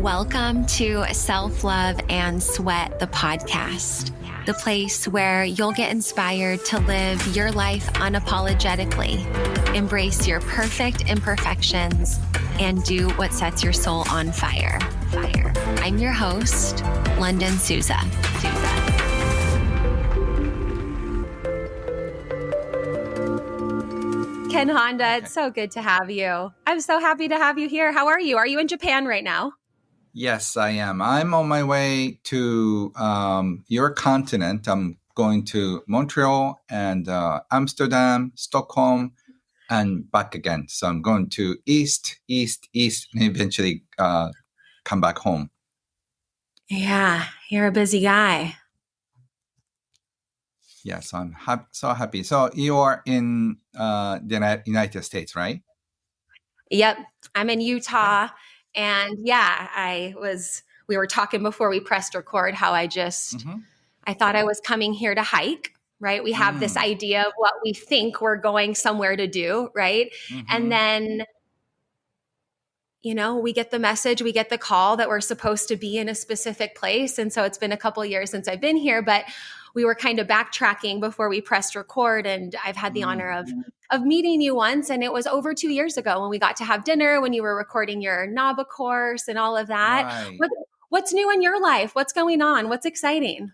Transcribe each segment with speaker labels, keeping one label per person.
Speaker 1: Welcome to Self-Love and Sweat, the podcast, the place where you'll get inspired to live your life unapologetically, embrace your perfect imperfections, and do what sets your soul on fire. I'm your host, Lunden Souza. Ken Honda, it's so good to have you. I'm so happy to have you here. How are you? Are you in Japan right now?
Speaker 2: Yes, I am. I'm on my way to your continent. I'm going to Montreal and Amsterdam, Stockholm, and back again. So I'm going to east, and eventually come back home.
Speaker 1: Yeah, you're a busy guy.
Speaker 2: Yes, I'm so happy. So you are in the United States, right?
Speaker 1: Yep, I'm in Utah. And yeah, we were talking before we pressed record how I thought I was coming here to hike, right? We have this idea of what we think we're going somewhere to do, right? And then, we get the message, we get the call that we're supposed to be in a specific place. And so it's been a couple of years since I've been here, but we were kind of backtracking before we pressed record. And I've had the honor of meeting you once. And it was over 2 years ago when we got to have dinner, when you were recording your NABA course and all of that.
Speaker 2: Right.
Speaker 1: What's new in your life? What's going on? What's exciting?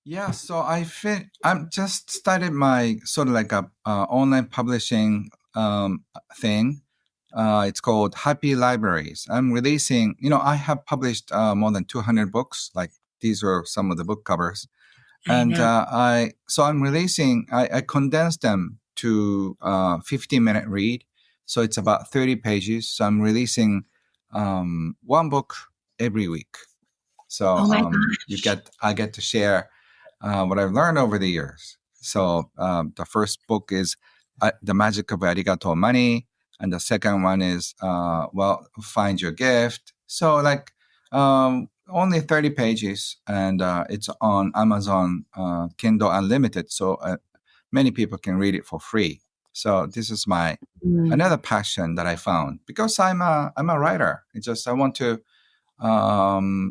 Speaker 2: Yeah, so I'm just started my sort of like a online publishing thing. It's called Happy Libraries. I'm releasing, I have published more than 200 books. Like these are some of the book covers. And I'm releasing, I condensed them to 15-minute read. So it's about 30 pages. So I'm releasing one book every week. So I get to share what I've learned over the years. So the first book is The Magic of Arigato Money. And the second one is, Find Your Gift. So only 30 pages. And it's on Amazon Kindle Unlimited. So many people can read it for free. So this is my another passion that I found because I'm a writer. I want to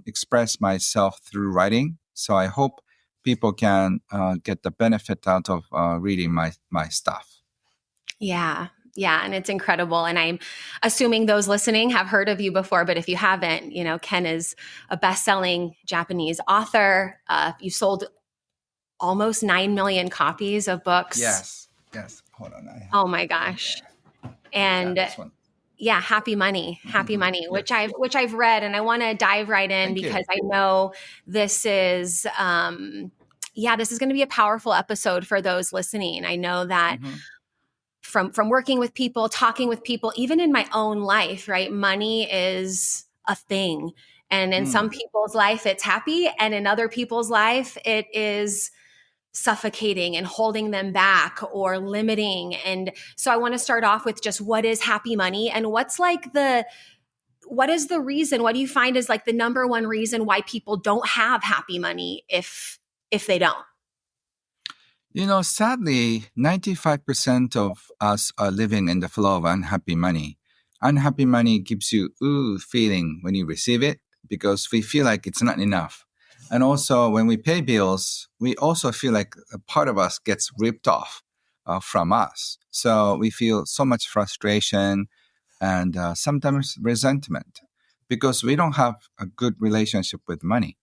Speaker 2: express myself through writing. So I hope people can get the benefit out of reading my stuff.
Speaker 1: Yeah. And it's incredible. And I'm assuming those listening have heard of you before, but if you haven't, Ken is a best-selling Japanese author. You sold almost 9 million copies of books.
Speaker 2: Yes. Hold on.
Speaker 1: Oh my gosh. And Happy Money, which I've read, and I want to dive right in because I know this is this is going to be a powerful episode for those listening. I know that from working with people, talking with people, even in my own life, right? Money is a thing. And in some people's life, it's happy. And in other people's life, it is suffocating and holding them back or limiting. And so I want to start off with just what is happy money and what is the reason? What do you find is like the number one reason why people don't have happy money if they don't?
Speaker 2: Sadly, 95% of us are living in the flow of unhappy money. Unhappy money gives you feeling when you receive it because we feel like it's not enough. And also when we pay bills, we also feel like a part of us gets ripped off from us. So we feel so much frustration and sometimes resentment because we don't have a good relationship with money.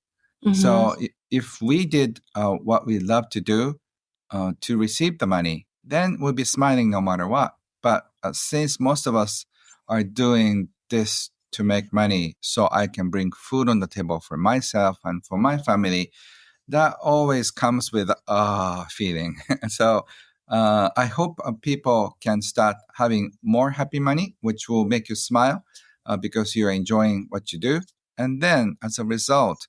Speaker 2: So if we did what we love to do, to receive the money, then we'll be smiling no matter what. But since most of us are doing this to make money so I can bring food on the table for myself and for my family, that always comes with a feeling. So I hope people can start having more happy money, which will make you smile because you're enjoying what you do. And then as a result,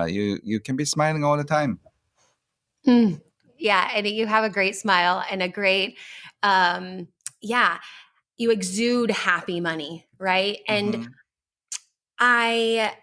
Speaker 2: you can be smiling all the time.
Speaker 1: Yeah. And you have a great smile and a great, you exude happy money. Right. And I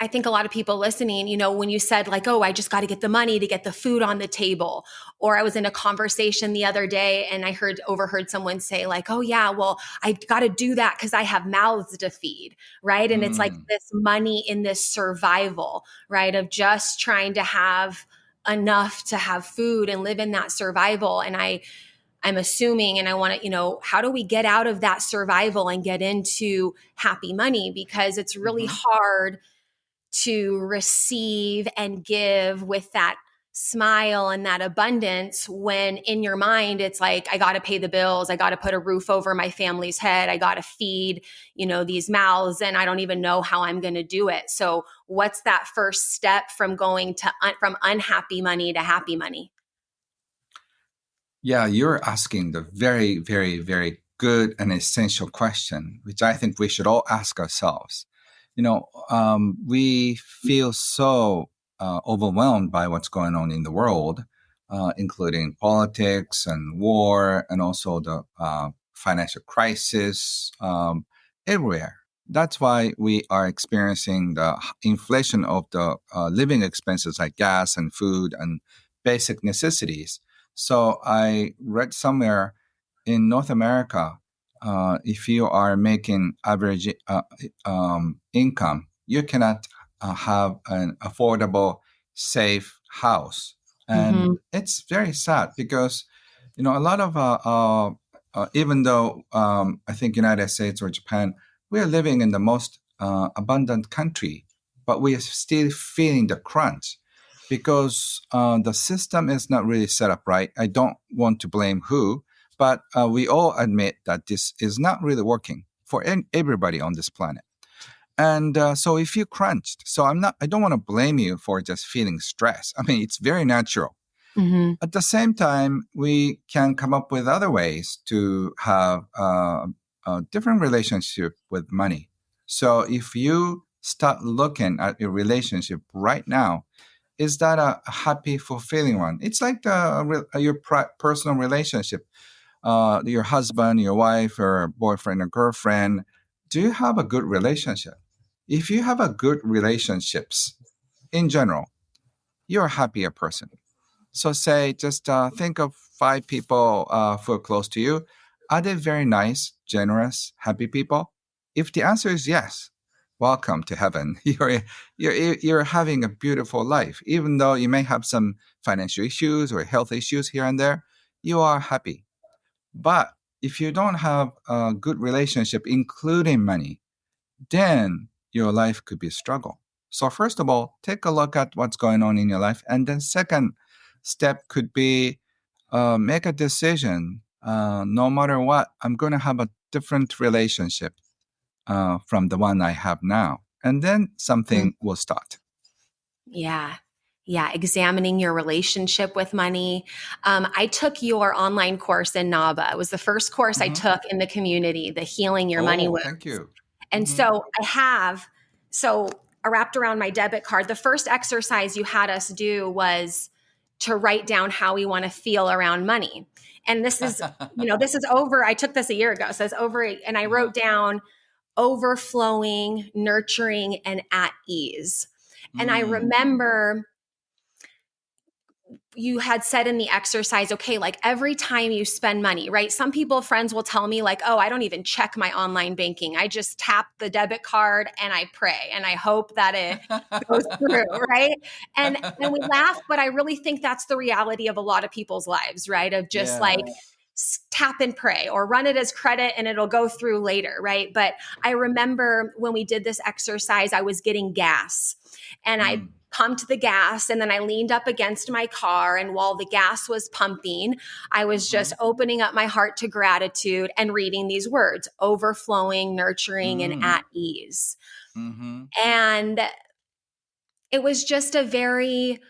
Speaker 1: I think a lot of people listening, when you said like, oh, I just got to get the money to get the food on the table. Or I was in a conversation the other day and I overheard someone say like, oh yeah, well, I got to do that because I have mouths to feed. Right. And it's like this money in this survival, right. Of just trying to have enough to have food and live in that survival. And I'm assuming, and I want to, how do we get out of that survival and get into happy money? Because it's really hard to receive and give with that smile and that abundance when in your mind it's like, I got to pay the bills, I got to put a roof over my family's head, I got to feed these mouths, and I don't even know how I'm going to do it. So what's that first step from going to from unhappy money to happy money?
Speaker 2: Yeah, you're asking the very, very, very good and essential question, which I think we should all ask ourselves. We feel so overwhelmed by what's going on in the world, including politics and war, and also the financial crisis everywhere. That's why we are experiencing the inflation of the living expenses like gas and food and basic necessities. So I read somewhere in North America, if you are making average income, you cannot have an affordable, safe house. And it's very sad because, a lot of, even though I think United States or Japan, we are living in the most abundant country, but we are still feeling the crunch because the system is not really set up right. I don't want to blame who, but we all admit that this is not really working for everybody on this planet. And so if you crunched, I don't want to blame you for just feeling stress. I mean, it's very natural. At the same time, we can come up with other ways to have a different relationship with money. So if you start looking at your relationship right now, is that a happy, fulfilling one? It's like your personal relationship, your husband, your wife, or boyfriend or girlfriend. Do you have a good relationship? If you have a good relationships in general, you're a happier person. So say, just think of 5 people who are close to you. Are they very nice, generous, happy people? If the answer is yes, welcome to heaven. You're having a beautiful life. Even though you may have some financial issues or health issues here and there, you are happy. But if you don't have a good relationship, including money, then your life could be a struggle. So first of all, take a look at what's going on in your life. And then second step could be make a decision. No matter what, I'm going to have a different relationship from the one I have now. And then something will start.
Speaker 1: Yeah. Yeah. Examining your relationship with money. I took your online course in NABA. It was the first course I took in the community, the Healing Your Money Wounds.
Speaker 2: Thank you.
Speaker 1: And so I wrapped around my debit card. The first exercise you had us do was to write down how we want to feel around money. And this is, this is over. I took this a year ago. So it's over. And I wrote down overflowing, nurturing, and at ease. And I remember you had said in the exercise, okay, like every time you spend money, right? Some friends will tell me like, oh, I don't even check my online banking. I just tap the debit card and I pray and I hope that it goes through, right? And we laugh, but I really think that's the reality of a lot of people's lives, right? Of just like tap and pray or run it as credit and it'll go through later, right? But I remember when we did this exercise, I was getting gas and I pumped the gas and then I leaned up against my car. And while the gas was pumping, I was just opening up my heart to gratitude and reading these words: overflowing, nurturing, and at ease. And it was just a very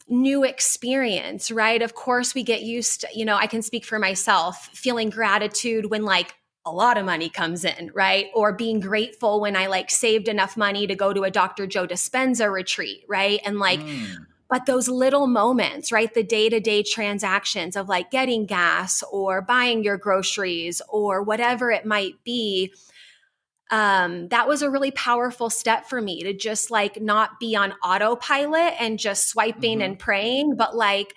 Speaker 1: new experience, right? Of course, we get used to, I can speak for myself, feeling gratitude when like a lot of money comes in, right? Or being grateful when I like saved enough money to go to a Dr. Joe Dispenza retreat, right? And like, but those little moments, right? The day-to-day transactions of like getting gas or buying your groceries or whatever it might be, that was a really powerful step for me to just like not be on autopilot and just swiping and praying, but like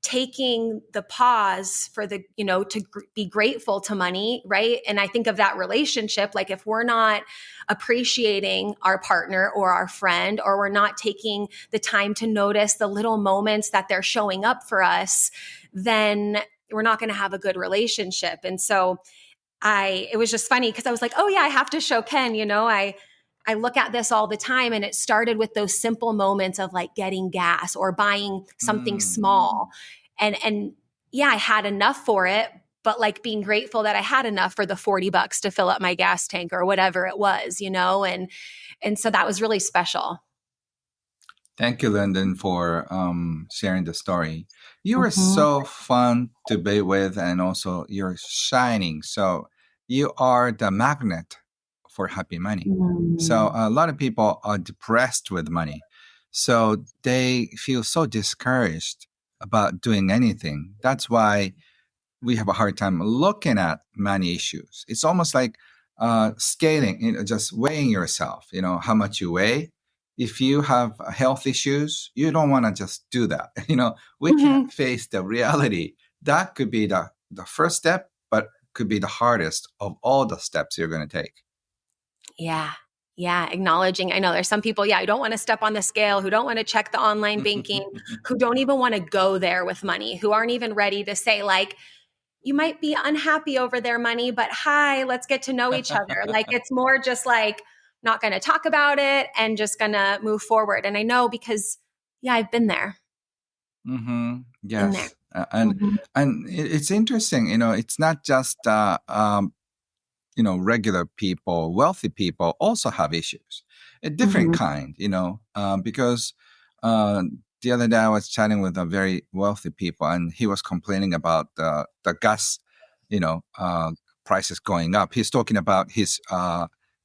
Speaker 1: taking the pause for the, to be grateful to money. Right. And I think of that relationship, like if we're not appreciating our partner or our friend, or we're not taking the time to notice the little moments that they're showing up for us, then we're not going to have a good relationship. And so it was just funny because I was like, oh yeah, I have to show Ken, I look at this all the time, and it started with those simple moments of like getting gas or buying something small. And yeah, I had enough for it, but like being grateful that I had enough for the $40 to fill up my gas tank or whatever it was, and so that was really special.
Speaker 2: Thank you, Lunden, for sharing the story. You are so fun to be with, and also you're shining. So you are the magnet for happy money. So a lot of people are depressed with money. So they feel so discouraged about doing anything. That's why we have a hard time looking at money issues. It's almost like scaling, just weighing yourself, how much you weigh. If you have health issues, you don't want to just do that. We can't face the reality. That could be the first step, but could be the hardest of all the steps you're going to take.
Speaker 1: Yeah. Yeah. Acknowledging. I know there's some people, who don't want to step on the scale, who don't want to check the online banking, who don't even want to go there with money, who aren't even ready to say, like, you might be unhappy over their money, but hi, let's get to know each other. Like, it's more just like, not going to talk about it and just going to move forward. And I know because, I've been there.
Speaker 2: Yes. And it's interesting, it's not just, regular people, wealthy people also have issues, a different kind, because the other day I was chatting with a very wealthy people, and he was complaining about the gas, prices going up. He's talking about his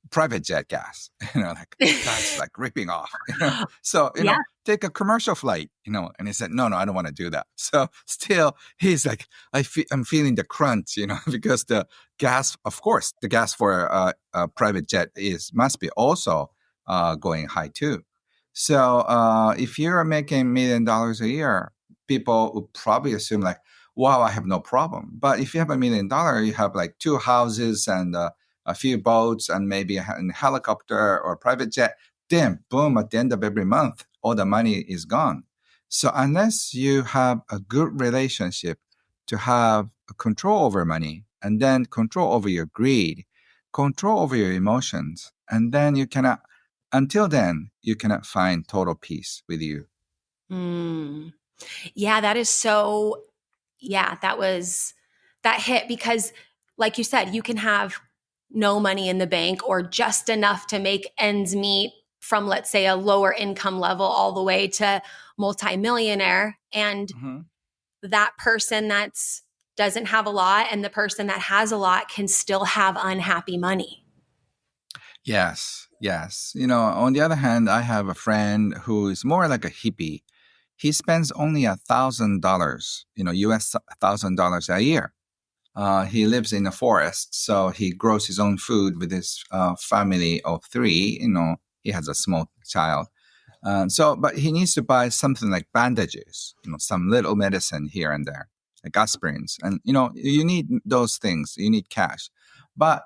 Speaker 2: private jet gas, like that's like ripping off, So, take a commercial flight, and he said, no, I don't want to do that. So still he's like, I'm feeling the crunch, because the gas, of course, the gas for a private jet must be also going high too. So if you're making $1 million a year, people would probably assume like, wow, I have no problem. But if you have $1 million, you have like 2 houses and a few boats and maybe a helicopter or a private jet, then boom, at the end of every month, all the money is gone. So unless you have a good relationship to have control over money, and then control over your greed, control over your emotions, and then until then, you cannot find total peace with you.
Speaker 1: Yeah, that is so, that hit because like you said, you can have no money in the bank or just enough to make ends meet from, let's say, a lower income level all the way to multimillionaire. And that person doesn't have a lot and the person that has a lot can still have unhappy money.
Speaker 2: Yes. On the other hand, I have a friend who is more like a hippie. He spends only $1,000, US $1,000 a year. He lives in a forest, so he grows his own food with his family of 3. He has a small child. But he needs to buy something like bandages, some little medicine here and there, like aspirins. And, you need those things. You need cash. But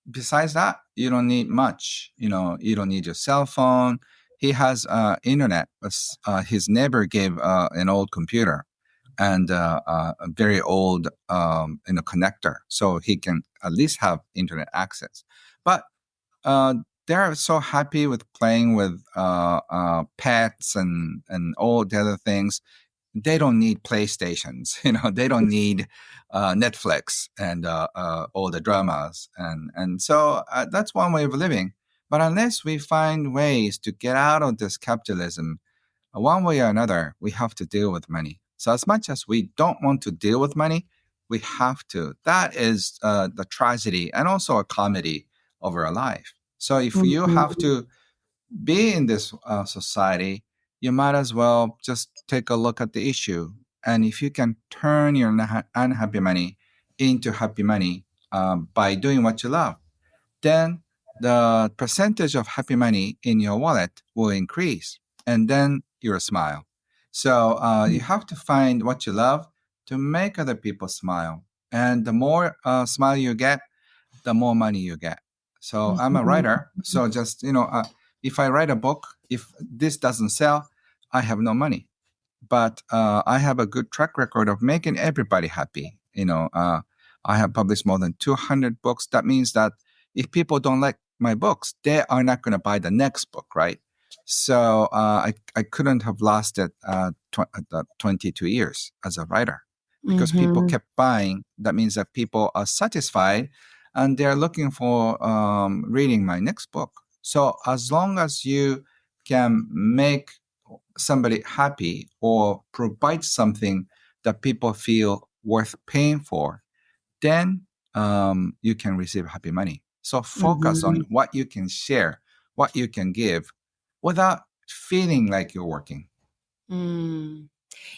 Speaker 2: besides that, you don't need much. You don't need your cell phone. He has internet. His neighbor gave an old computer and a very old connector, so he can at least have internet access. But they're so happy with playing with pets and all the other things. They don't need PlayStations, they don't need Netflix and all the dramas. And so that's one way of living. But unless we find ways to get out of this capitalism, one way or another, we have to deal with money. So as much as we don't want to deal with money, we have to. That is the tragedy and also a comedy of our life. So if you have to be in this society, you might as well just take a look at the issue. And if you can turn your unhappy money into happy money by doing what you love, then the percentage of happy money in your wallet will increase, and then you'll smile. So you have to find what you love to make other people smile. And the more smile you get, the more money you get. So I'm a writer. So just, if I write a book, if this doesn't sell, I have no money. But I have a good track record of making everybody happy. I have published more than 200 books. That means that if people don't like my books, they are not going to buy the next book, right? So I couldn't have lasted 22 years as a writer because people kept buying. That means that people are satisfied and they're looking for reading my next book. So as long as you can make somebody happy or provide something that people feel worth paying for, then you can receive happy money. So focus on what you can share, what you can give without feeling like you're working.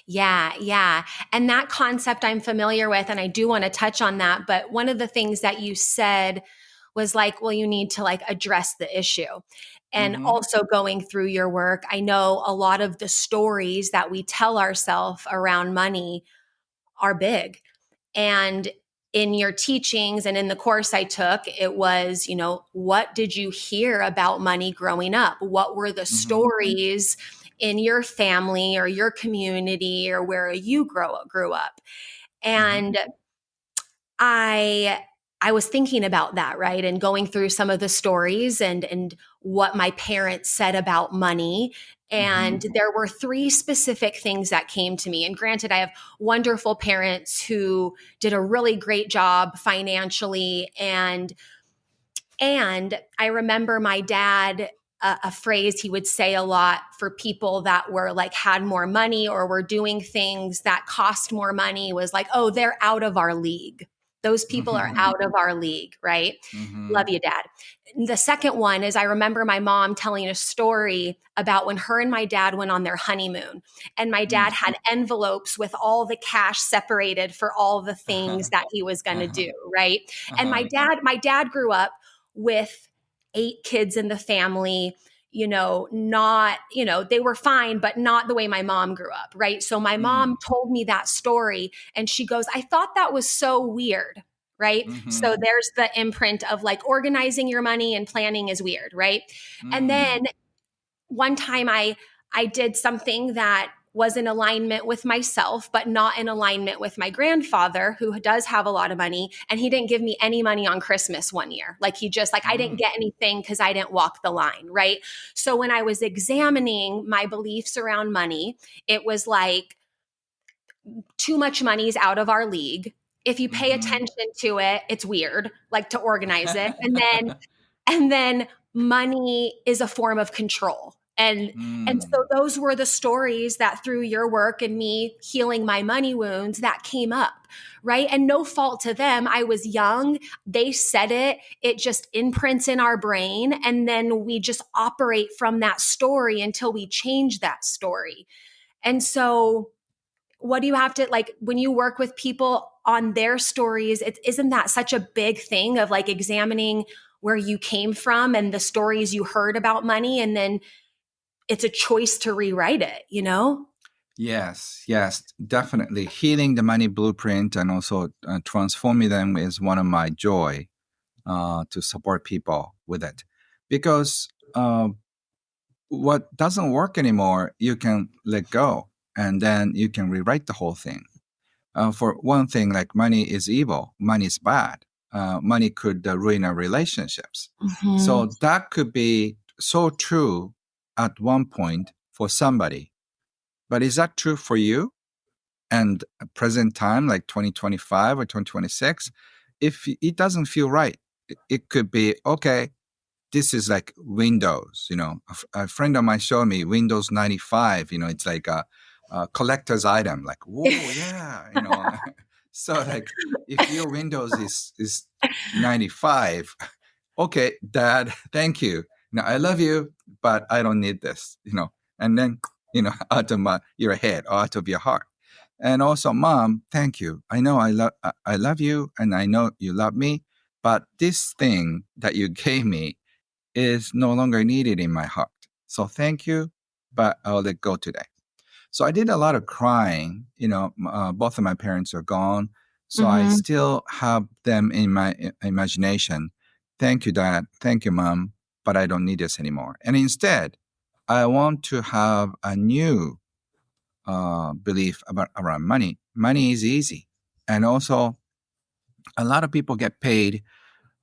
Speaker 1: Yeah. And that concept I'm familiar with, and I do want to touch on that. But one of the things that you said was like, well, you need to like address the issue. And also going through your work, I know a lot of the stories that we tell ourselves around money are big. And in your teachings and in the course I took, it was, what did you hear about money growing up? What were the stories in your family or your community or where you grew up? And I was thinking about that, right? And going through some of the stories and what my parents said about money. And there were 3 specific things that came to me. And granted, I have wonderful parents who did a really great job financially. And I remember my dad, a phrase he would say a lot for people that were like had more money or were doing things that cost more money was like, oh, they're out of our league. Those people are out of our league, right? Love you, Dad. The second one is I remember my mom telling a story about when her and my dad went on their honeymoon. And my dad had envelopes with all the cash separated for all the things that he was going to do, right? And my dad grew up with 8 kids in the family, not, they were fine, but not the way my mom grew up, right? So my mom told me that story and she goes, I thought that was so weird, right? So there's the imprint of like organizing your money and planning is weird, right? And then one time I did something that was in alignment with myself, but not in alignment with my grandfather, who does have a lot of money. And he didn't give me any money on Christmas one year. Like he just I didn't get anything because I didn't walk the line, right? So when I was examining my beliefs around money, it was like too much money is out of our league. If you pay attention to it, it's weird, like to organize it. And then money is a form of control. And so those were the stories that through your work and me healing my money wounds that came up, right? And no fault to them. I was young. They said it. It just imprints in our brain. And then we just operate from that story until we change that story. And so what do you have to like when you work with people on their stories? Isn't that such a big thing of like examining where you came from and the stories you heard about money, and then it's a choice to rewrite it,
Speaker 2: Yes, definitely. Healing the money blueprint and also transforming them is one of my joy to support people with it. Because what doesn't work anymore, you can let go and then you can rewrite the whole thing. For one thing, like money is evil, money is bad. Money could ruin our relationships. So that could be so true at one point for somebody. But is that true for you? And present time, like 2025 or 2026, if it doesn't feel right, it could be, okay, this is like Windows, a friend of mine showed me Windows 95, it's like a collector's item, like, whoa, yeah, So like if your Windows is 95, okay, Dad, thank you. I love you, but I don't need this, and then, out of your head or out of your heart. And also, Mom, thank you. I know I love you and I know you love me, But this thing that you gave me is no longer needed in my heart. So thank you, but I'll let go today. So I did a lot of crying. Both of my parents are gone. So I still have them in my imagination. Thank you, Dad. Thank you, Mom. But I don't need this anymore. And instead, I want to have a new belief around money. Money is easy. And also, a lot of people get paid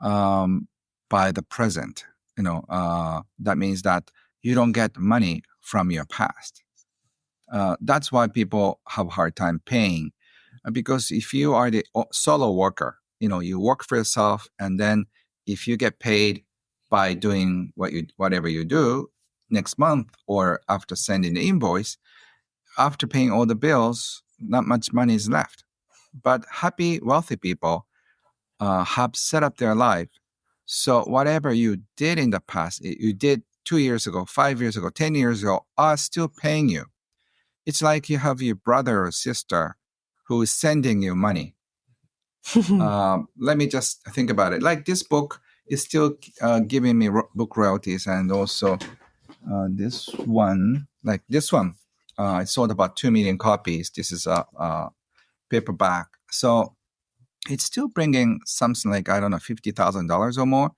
Speaker 2: by the present. That means that you don't get money from your past. That's why people have a hard time paying. Because if you are the solo worker, you work for yourself, and then if you get paid by doing whatever you do next month or after sending the invoice, after paying all the bills, not much money is left. But happy, wealthy people have set up their life. So whatever you did in the past, you did 2 years ago, 5 years ago, 10 years ago, are still paying you. It's like you have your brother or sister who is sending you money. Let me just think about it. Like this book is still giving me book royalties, and also this one, I sold about 2 million copies. This is a paperback. So it's still bringing something like, I don't know, $50,000 or more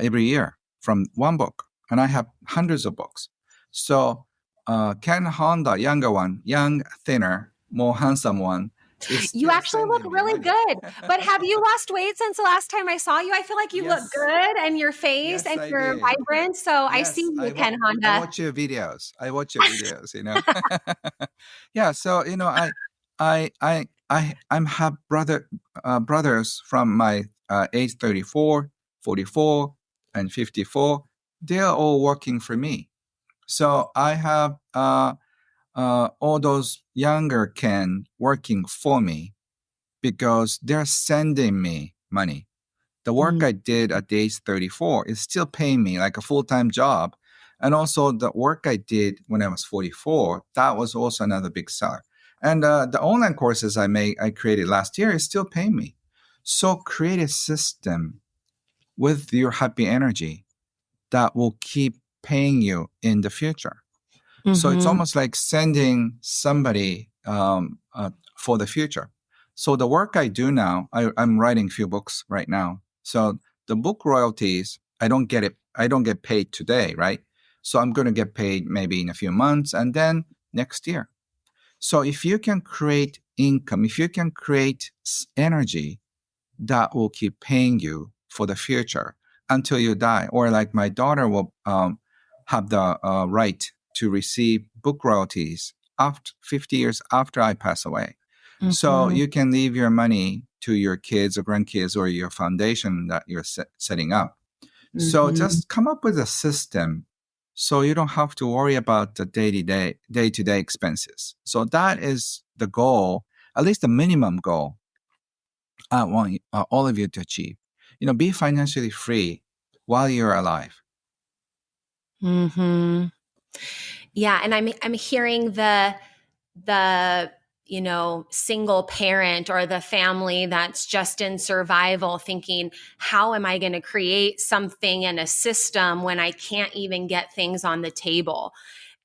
Speaker 2: every year from one book. And I have hundreds of books. So Ken Honda, younger one, young, thinner, more handsome one.
Speaker 1: You actually look really good. But have you lost weight since the last time I saw you? I feel like you look good, and your face and you're vibrant. So I see you, Ken Honda.
Speaker 2: I watch your videos. Yeah. So, I'm have brothers from my age 34, 44, and 54. They're all working for me. So I have all those younger Ken working for me because they're sending me money. The work I did at age 34 is still paying me like a full-time job. And also the work I did when I was 44, that was also another big seller. And the online courses I created last year is still paying me. So create a system with your happy energy that will keep paying you in the future. So it's almost like sending somebody for the future. So the work I do now, I'm writing a few books right now. So the book royalties, I don't get paid today, right? So I'm going to get paid maybe in a few months and then next year. So if you can create income, if you can create energy, that will keep paying you for the future until you die. Or like my daughter will have the right to receive book royalties after 50 years after I pass away. So you can leave your money to your kids or grandkids or your foundation that you're setting up. So just come up with a system so you don't have to worry about the day-to-day expenses. So that is the goal, at least the minimum goal I want all of you to achieve. Be financially free while you're alive.
Speaker 1: Yeah, and I'm hearing the single parent or the family that's just in survival thinking, how am I going to create something in a system when I can't even get things on the table?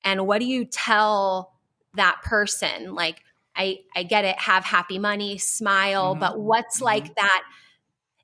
Speaker 1: And what do you tell that person? Like, I get it, have happy money, smile, but what's like that?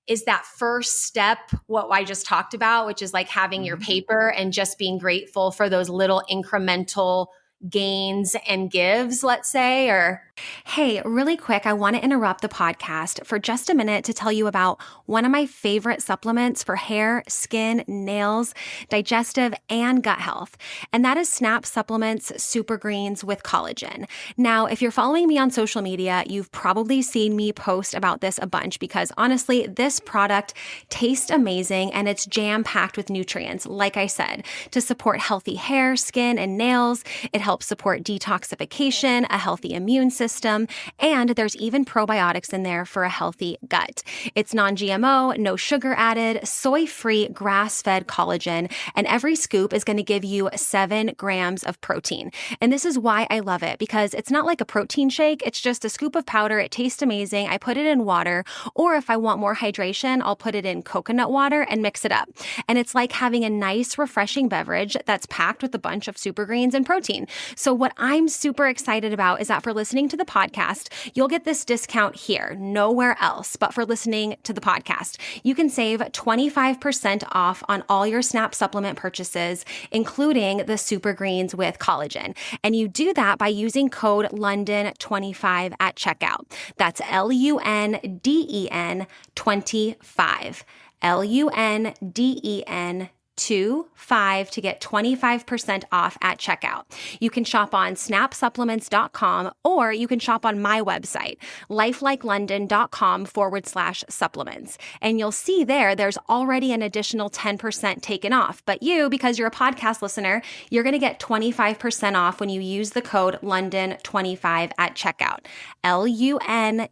Speaker 1: Is that first step what I just talked about, which is like having your paper and just being grateful for those little incremental gains and gives, let's say? Or hey, really quick, I want to interrupt the podcast for just a minute to tell you about one of my favorite supplements for hair, skin, nails, digestive, and gut health. And that is Snap Supplements Super Greens with collagen. Now, if you're following me on social media, you've probably seen me post about this a bunch because honestly, this product tastes amazing and it's jam-packed with nutrients, like I said, to support healthy hair, skin, and nails. It helps helps support detoxification, a healthy immune system, and there's even probiotics in there for a healthy gut. It's non-GMO, no sugar added, soy-free, grass-fed collagen, and every scoop is going to give you 7 grams of protein. And this is why I love it, because it's not like a protein shake. It's just a scoop of powder. It tastes amazing. I put it in water, or if I want more hydration, I'll put it in coconut water and mix it up. And it's like having a nice, refreshing beverage that's packed with a bunch of super greens and protein. So what I'm super excited about is that for listening to the podcast, you'll get this discount here, nowhere else, but for listening to the podcast. You can save 25% off on all your SNAP supplement purchases, including the super greens with collagen. And you do that by using code Lunden25 at checkout. That's LUNDEN 25. LUNDEN 25 to get 25% off at checkout. You can shop on snapsupplements.com, or you can shop on my website, lifelikeLondon.com/supplements. And you'll see there's already an additional 10% taken off. But you, because you're a podcast listener, you're going to get 25% off when you use the code Lunden25 at checkout. LUNDEN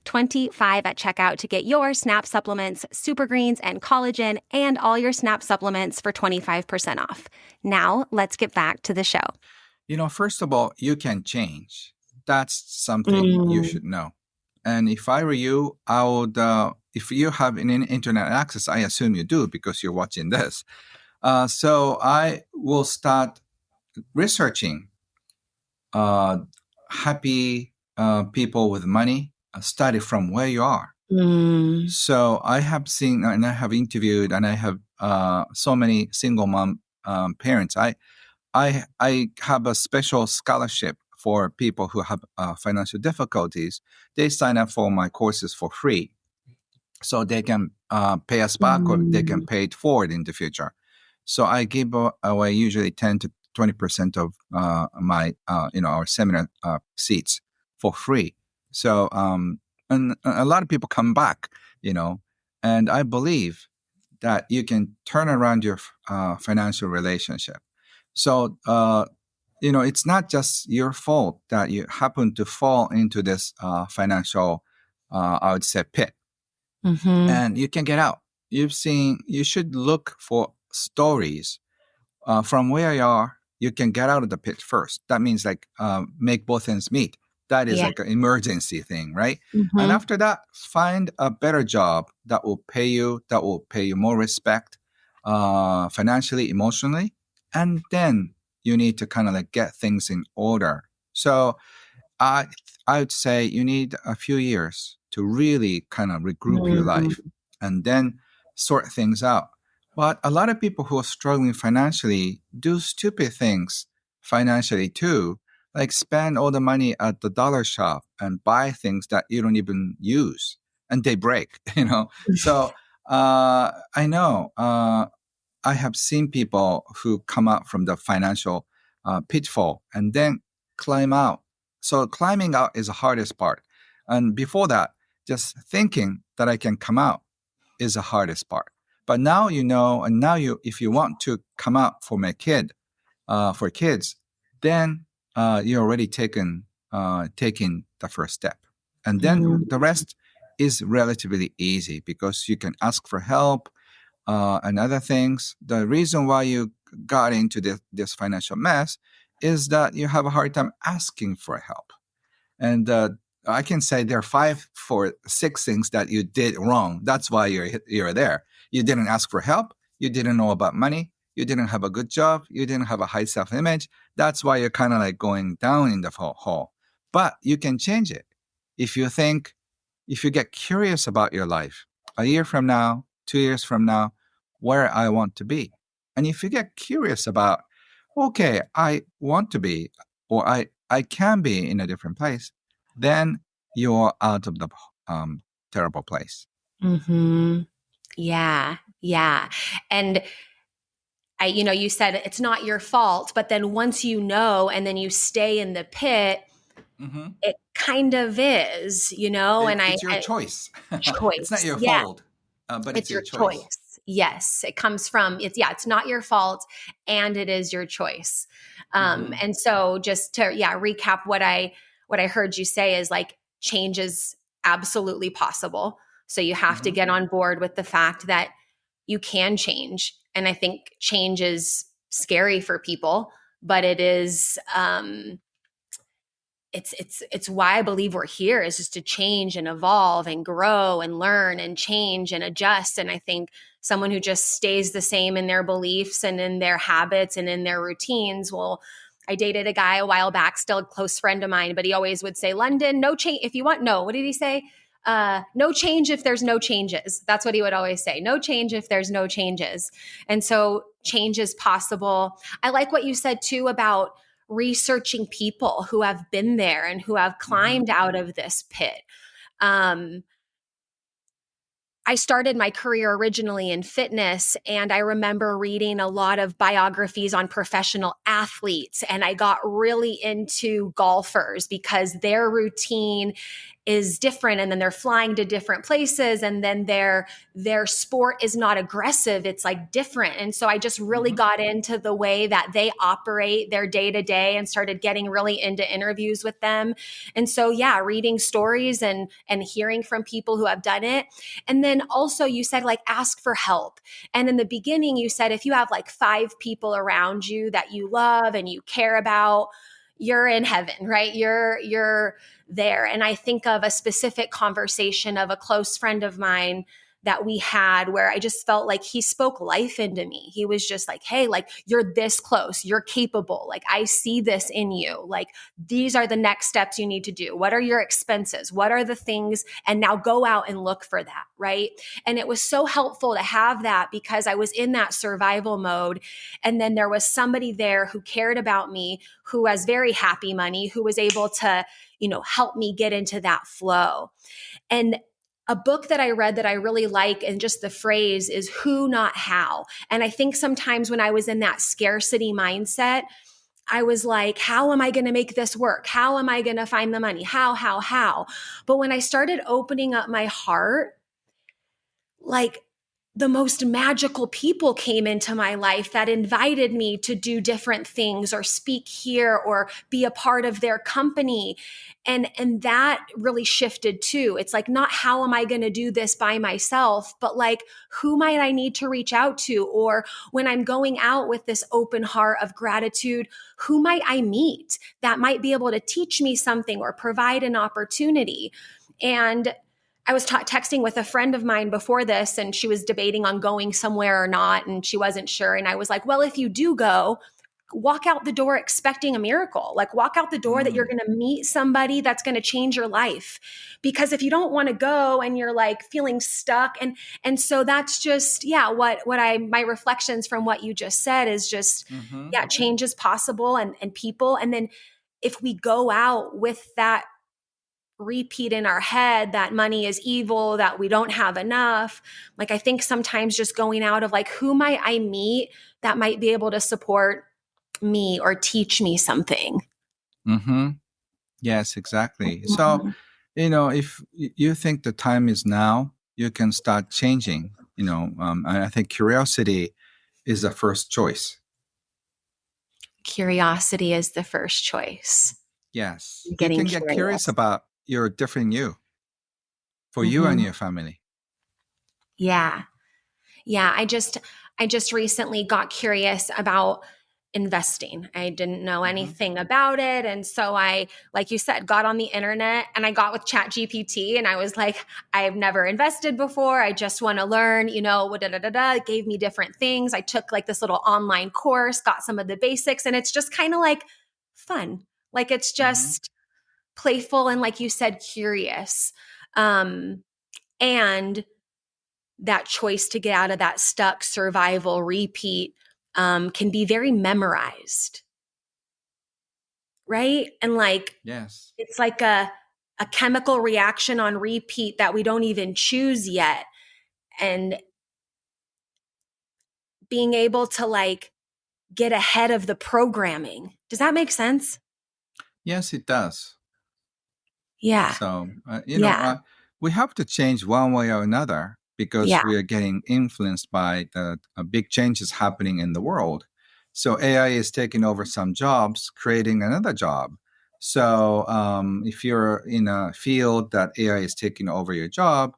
Speaker 1: 25 at checkout to get your SNAP supplements, super greens, and collagen, and all your SNAP supplements for 25% off. Now, let's get back to the show.
Speaker 2: First of all, you can change. That's something you should know. And if I were you, I would, if you have an internet access, I assume you do because you're watching this. So I will start researching happy people with money, study from where you are. So I have seen and I have interviewed and I have so many single mom parents. I have a special scholarship for people who have financial difficulties. They sign up for my courses for free, so they can pay us back or they can pay it forward in the future. So I give away usually 10 to 20% of my our seminar seats for free. So and a lot of people come back, and I believe that you can turn around your financial relationship. So, it's not just your fault that you happen to fall into this financial, I would say, pit. And you can get out. You should look for stories from where you are. You can get out of the pit first. That means make both ends meet. That is like an emergency thing, right? And after that, find a better job that will pay you more respect, financially, emotionally. And then you need to kind of get things in order. So I would say you need a few years to really kind of regroup your life and then sort things out. But a lot of people who are struggling financially do stupid things financially too, like spend all the money at the dollar shop and buy things that you don't even use and they break, So I know I have seen people who come out from the financial pitfall and then climb out. So climbing out is the hardest part. And before that, just thinking that I can come out is the hardest part. But now and now if you want to come out for for kids, then you're already taking the first step. And then the rest is relatively easy because you can ask for help and other things. The reason why you got into this financial mess is that you have a hard time asking for help. And I can say there are 5 or 6 things that you did wrong. That's why you're there. You didn't ask for help. You didn't know about money. You didn't have a good job. You didn't have a high self-image. That's why you're kind of going down in the hole. But you can change it. If you get curious about your life, a year from now, 2 years from now, where I want to be. And if you get curious about, okay, I want to be, or I can be in a different place, then you're out of the terrible place.
Speaker 1: Yeah. And you said it's not your fault, but then once and then you stay in the pit, it kind of is, and
Speaker 2: it's your choice. It's not your fault, but it's your choice.
Speaker 1: Yes. It comes from, it's not your fault and it is your choice. And so just to, recap what I heard you say is like change is absolutely possible. So you have to get on board with the fact that you can change. And I think change is scary for people, but it is, it's why I believe we're here, is just to change and evolve and grow and learn and change and adjust. And I think someone who just stays the same in their beliefs and in their habits and in their routines, well, I dated a guy a while back, still a close friend of mine, but he always would say, Lunden, no change. If you want, no, what did he say? No change if there's no changes. That's what he would always say. No change if there's no changes. And so change is possible. I like what you said too about researching people who have been there and who have climbed out of this pit. I started my career originally in fitness, and I remember reading a lot of biographies on professional athletes, and I got really into golfers because their routine is different, and then they're flying to different places, and then their sport is not aggressive, it's like different. And so I just really got into the way that they operate their day to day and started getting really into interviews with them. And so reading stories and hearing from people who have done it. And then also you said like ask for help. And in the beginning you said if you have like 5 people around you that you love and you care about, you're in heaven, right? You're there. And I think of a specific conversation of a close friend of mine that we had where I just felt like he spoke life into me. He was just like, hey, like you're this close, you're capable. Like I see this in you. Like these are the next steps you need to do. What are your expenses? What are the things? And now go out and look for that. Right. And it was so helpful to have that because I was in that survival mode. And then there was somebody there who cared about me, who has very happy money, who was able to, help me get into that flow. And a book that I read that I really like, and just the phrase is who, not how. And I think sometimes when I was in that scarcity mindset, I was like, how am I going to make this work? How am I going to find the money? How? But when I started opening up my heart, like the most magical people came into my life that invited me to do different things or speak here or be a part of their company. And that really shifted too. It's like, not how am I going to do this by myself, but like, who might I need to reach out to? Or when I'm going out with this open heart of gratitude, who might I meet that might be able to teach me something or provide an opportunity? And I was texting with a friend of mine before this, and she was debating on going somewhere or not, and she wasn't sure. And I was like, well, if you do go, walk out the door expecting a miracle. Like walk out the door that you're going to meet somebody that's going to change your life. Because if you don't want to go and you're like feeling stuck, and so that's just, my reflections from what you just said is just, change is possible and people. And then if we go out with that repeat in our head that money is evil, that we don't have enough. Like, I think sometimes just going out of like, who might I meet that might be able to support me or teach me something?
Speaker 2: Yes, exactly. So, if you think the time is now, you can start changing, and I think curiosity is the first choice.
Speaker 1: Curiosity is the first choice.
Speaker 2: Yes. You can get curious about your different you for you and your family.
Speaker 1: Yeah. I just recently got curious about investing. I didn't know anything about it. And so I, like you said, got on the internet and I got with ChatGPT and I was like, I've never invested before. I just want to learn, It gave me different things. I took like this little online course, got some of the basics, and it's just kind of like fun. Like it's just playful and, like you said, curious. And that choice to get out of that stuck survival repeat can be very memorized. Right? And like,
Speaker 2: yes,
Speaker 1: it's like a chemical reaction on repeat that we don't even choose yet. And being able to like get ahead of the programming. Does that make sense?
Speaker 2: Yes, it does.
Speaker 1: Yeah.
Speaker 2: So, we have to change one way or another because we are getting influenced by the big changes happening in the world. So AI is taking over some jobs, creating another job. So if you're in a field that AI is taking over your job,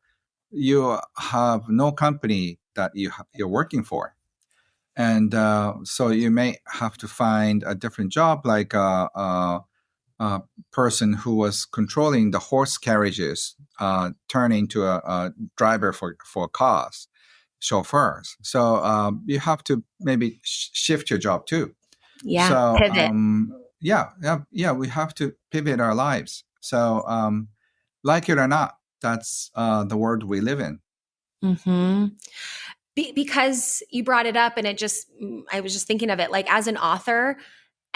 Speaker 2: you have no company that you're working for. And so you may have to find a different job, like a person who was controlling the horse carriages turn into a driver for cars, chauffeurs. So you have to maybe shift your job too.
Speaker 1: Yeah.
Speaker 2: So
Speaker 1: Pivot.
Speaker 2: we have to pivot our lives. So like it or not, that's the world we live in.
Speaker 1: Mm-hmm. Because you brought it up, and I was just thinking of it, like, as an author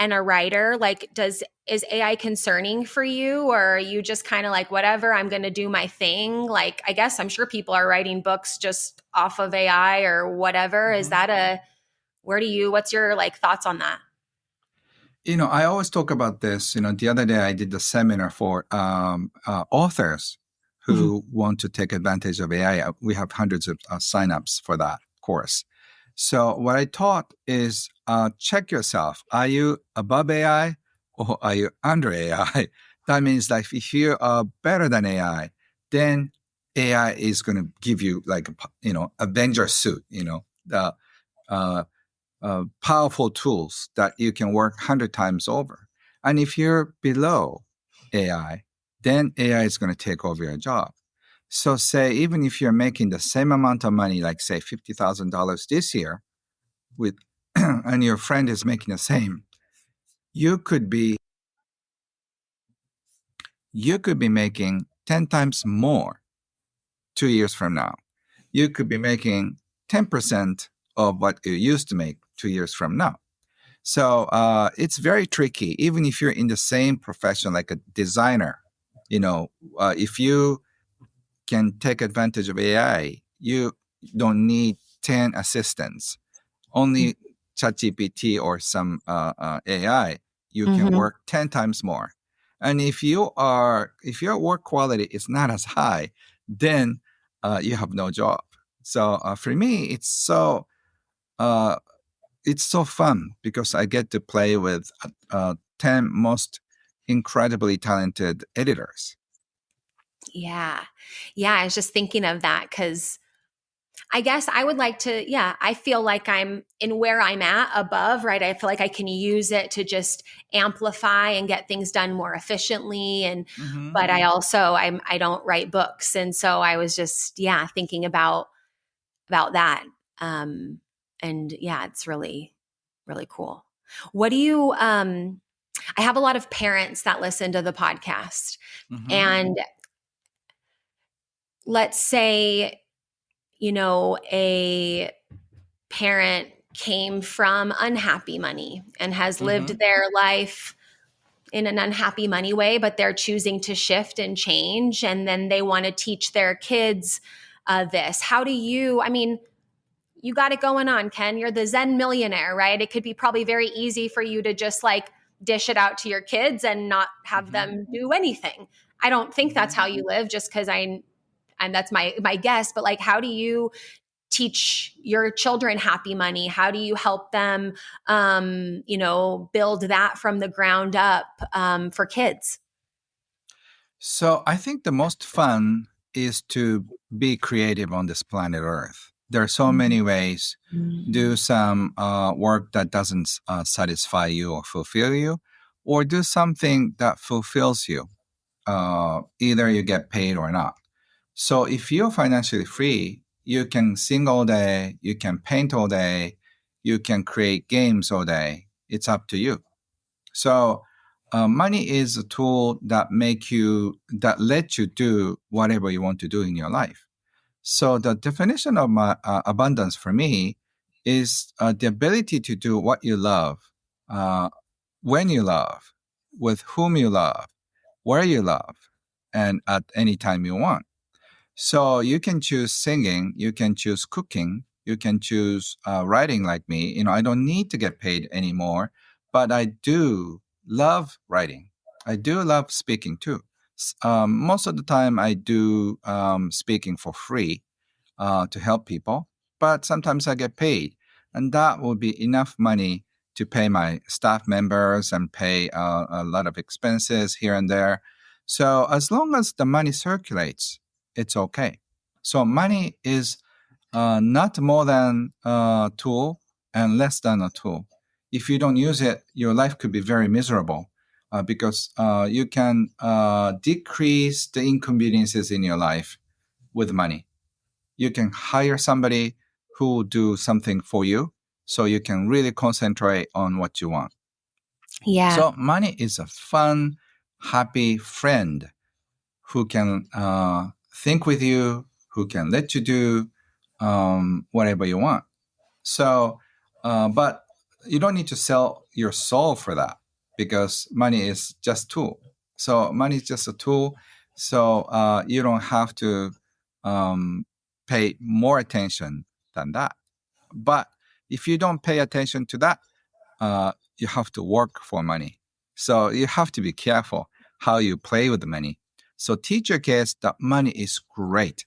Speaker 1: and a writer, like, is AI concerning for you, or are you just kind of like, whatever, I'm going to do my thing? Like, I guess I'm sure people are writing books just off of AI or whatever.
Speaker 2: Mm-hmm.
Speaker 1: Is that what's your like thoughts on that?
Speaker 2: I always talk about this. The other day I did a seminar for authors who want to take advantage of AI. We have hundreds of signups for that course. So what I taught is check yourself. Are you above AI or are you under AI? That means like if you are better than AI, then AI is going to give you like Avenger suit. The powerful tools that you can work 100 times over. And if you're below AI, then AI is going to take over your job. So say, even if you're making the same amount of money, like say $50,000 this year, with and your friend is making the same, you could be making 10 times more 2 years from now. You could be making 10% of what you used to make 2 years from now. So it's very tricky, even if you're in the same profession, like a designer. If you can take advantage of AI, you don't need 10 assistants. Only ChatGPT or some AI, you can work 10 times more. And if your work quality is not as high, then you have no job. So for me, it's so fun because I get to play with 10 most incredibly talented editors.
Speaker 1: Yeah. Yeah. I was just thinking of that because I guess I would like to, I feel like I'm in where I'm at above, right? I feel like I can use it to just amplify and get things done more efficiently. But I don't write books. And so I was just, thinking about that. It's really, really cool. What do you, I have a lot of parents that listen to the podcast, and let's say, a parent came from unhappy money and has lived their life in an unhappy money way, but they're choosing to shift and change. And then they want to teach their kids this. How do you, you got it going on, Ken. You're the Zen millionaire, right? It could be probably very easy for you to just like dish it out to your kids and not have them do anything. I don't think that's how you live, just because and that's my guess. But like, how do you teach your children happy money? How do you help them, build that from the ground up for kids?
Speaker 2: So I think the most fun is to be creative on this planet Earth. There are so many ways. Do some work that doesn't satisfy you or fulfill you, or do something that fulfills you. Either you get paid or not. So if you're financially free, you can sing all day, you can paint all day, you can create games all day. It's up to you. So money is a tool that lets you do whatever you want to do in your life. So the definition of my abundance for me is the ability to do what you love, uh, when you love, with whom you love, where you love, and at any time you want. So you can choose singing, you can choose cooking, you can choose writing like me. I don't need to get paid anymore, but I do love writing. I do love speaking too. Most of the time I do speaking for free. to help people, but sometimes I get paid, and that will be enough money to pay my staff members and pay a lot of expenses here and there. So as long as the money circulates, it's okay. So money is not more than a tool and less than a tool. If you don't use it, your life could be very miserable because you can decrease the inconveniences in your life with money. You can hire somebody who will do something for you so you can really concentrate on what you want.
Speaker 1: Yeah.
Speaker 2: So money is a fun, happy friend who can think with you, who can let you do whatever you want. So, but you don't need to sell your soul for that because money is just tool. So money is just a tool. So you don't have to pay more attention than that. But if you don't pay attention to that, you have to work for money. So you have to be careful how you play with the money. So teach your kids that money is great,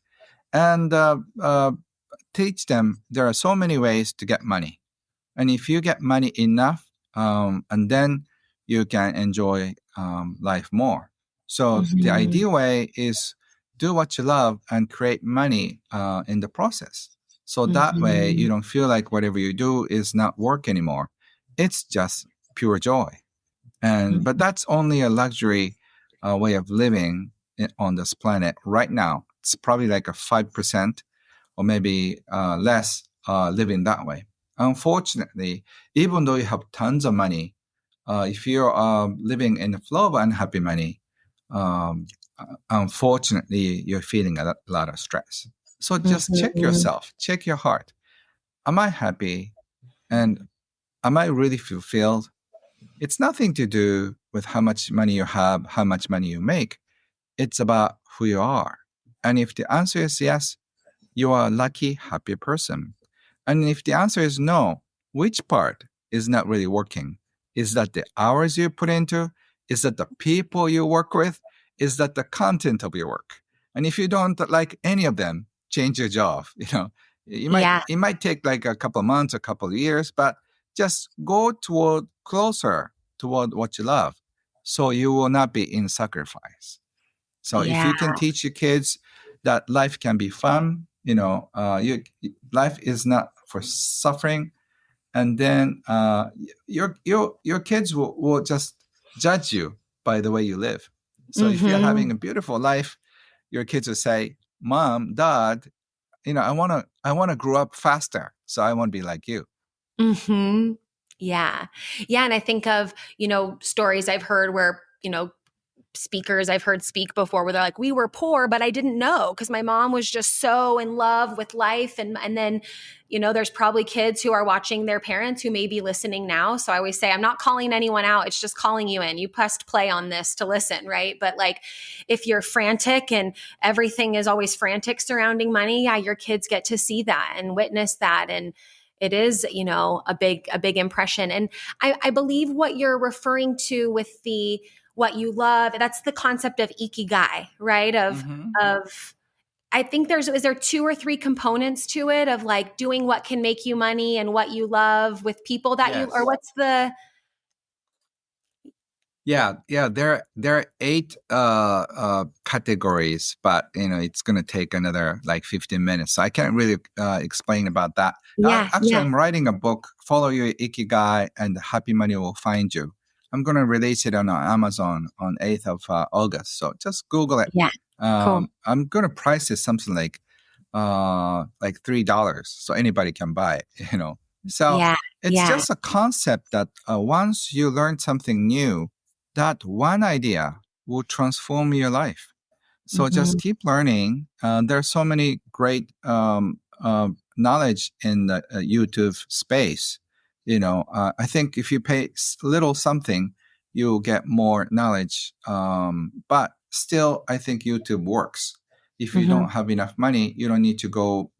Speaker 2: and teach them there are so many ways to get money. And if you get money enough, and then you can enjoy life more. So the ideal way is do what you love and create money in the process. So that way you don't feel like whatever you do is not work anymore. It's just pure joy. And but that's only a luxury way of living on this planet right now. It's probably like a 5% or maybe less living that way. Unfortunately, even though you have tons of money, if you're living in the flow of unhappy money, unfortunately, you're feeling a lot of stress. So just check yourself, check your heart. Am I happy? And am I really fulfilled? It's nothing to do with how much money you have, how much money you make. It's about who you are. And if the answer is yes, you are a lucky, happy person. And if the answer is no, which part is not really working? Is that the hours you put into? Is that the people you work with? Is that the content of your work? And if you don't like any of them, change your job. It might take like a couple of months, a couple of years, but just go closer toward what you love, so you will not be in sacrifice. So if you can teach your kids that life can be fun, life is not for suffering, and then your kids will just judge you by the way you live. So if you're having a beautiful life, your kids will say, "Mom, Dad, I wanna grow up faster, so I want to be like you."
Speaker 1: Yeah. And I think of, stories I've heard where, speakers I've heard speak before where they're like, we were poor, but I didn't know because my mom was just so in love with life. And then, there's probably kids who are watching their parents who may be listening now. So I always say, I'm not calling anyone out. It's just calling you in. You pressed play on this to listen, right? But like, if you're frantic and everything is always frantic surrounding money, your kids get to see that and witness that. And it is, a big impression. And I believe what you're referring to with what you love, that's the concept of ikigai, right? Of I think is there 2 or 3 components to it of like doing what can make you money and what you love with people that you, or what's the?
Speaker 2: Yeah. There are 8 categories, but it's going to take another like 15 minutes. So I can't really explain about that. Actually, I'm writing a book, Follow Your Ikigai and Happy Money Will Find You. I'm going to release it on Amazon on 8th of August. So just Google it.
Speaker 1: Cool.
Speaker 2: I'm going to price it something like $3 so anybody can buy it, So it's just a concept that once you learn something new, that one idea will transform your life. So just keep learning. There are so many great knowledge in the YouTube space. I think if you pay little something, you'll get more knowledge. But still, I think YouTube works. If you don't have enough money, you don't need to go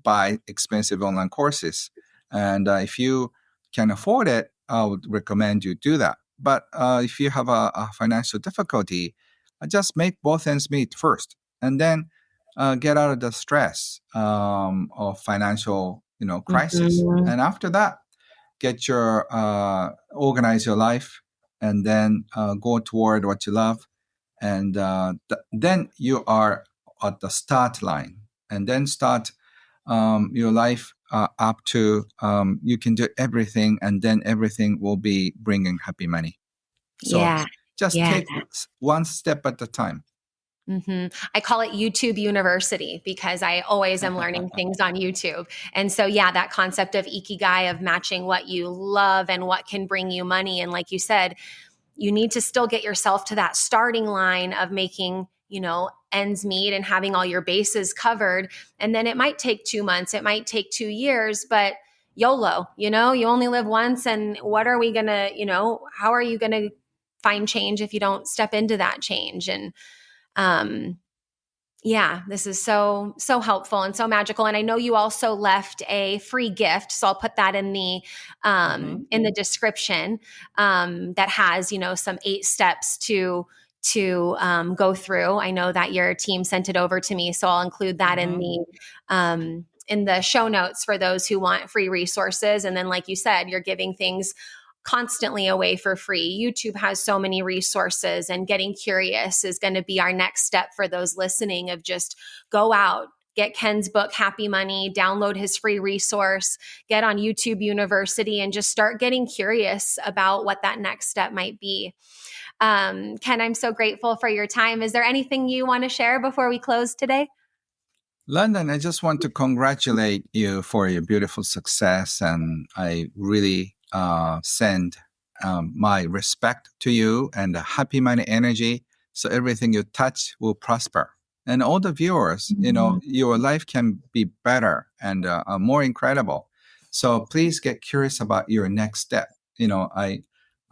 Speaker 2: buy expensive online courses. And if you can afford it, I would recommend you do that. But if you have a financial difficulty, just make both ends meet first. And then get out of the stress of financial, crisis.
Speaker 1: Mm-hmm.
Speaker 2: And after that, get your organize your life, and then go toward what you love, and then you are at the start line, and then start your life up to you can do everything, and then everything will be bringing happy money. So
Speaker 1: Yeah.
Speaker 2: just
Speaker 1: Yeah.
Speaker 2: take one step at a time.
Speaker 1: Mm-hmm. I call it YouTube University because I always am learning things on YouTube. And so, yeah, that concept of ikigai, of matching what you love and what can bring you money. And like you said, you need to still get yourself to that starting line of making, ends meet and having all your bases covered. And then it might take 2 months, it might take 2 years, but YOLO, you only live once. And what are we going to, how are you going to find change if you don't step into that change? And yeah, this is so helpful and so magical. And I know you also left a free gift, so I'll put that in the description, that has some 8 steps to go through. I know that your team sent it over to me, so I'll include that in the show notes for those who want free resources. And then, like you said, you're giving things constantly away for free. YouTube has so many resources, and getting curious is going to be our next step for those listening, of just go out, get Ken's book, Happy Money, download his free resource, get on YouTube University, and just start getting curious about what that next step might be. Ken, I'm so grateful for your time. Is there anything you want to share before we close today?
Speaker 2: Lunden, I just want to congratulate you for your beautiful success, and I really send my respect to you and the happy money energy, so everything you touch will prosper. And all the viewers, your life can be better and more incredible. So please get curious about your next step.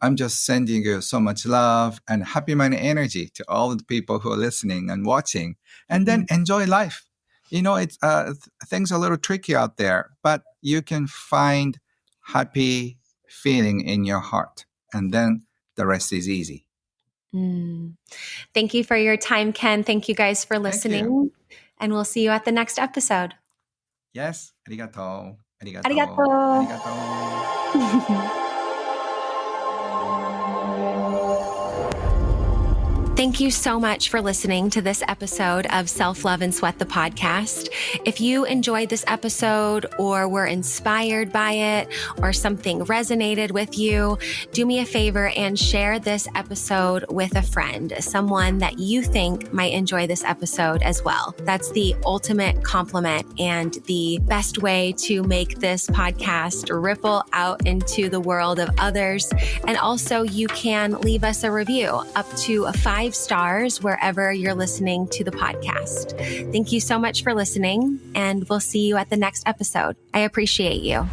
Speaker 2: I'm just sending you so much love and happy money energy to all the people who are listening and watching, and then enjoy life. It's things are a little tricky out there, but you can find happy feeling in your heart, and then the rest is easy.
Speaker 1: Thank you for your time, Ken. Thank you guys for listening, and we'll see you at the next episode.
Speaker 2: Yes. Arigato.
Speaker 1: Arigato. Arigato. Thank you so much for listening to this episode of Self Love and Sweat, the podcast. If you enjoyed this episode, or were inspired by it, or something resonated with you, do me a favor and share this episode with a friend, someone that you think might enjoy this episode as well. That's the ultimate compliment and the best way to make this podcast ripple out into the world of others. And also, you can leave us a review up to 5 stars wherever you're listening to the podcast. Thank you so much for listening, and we'll see you at the next episode. I appreciate you.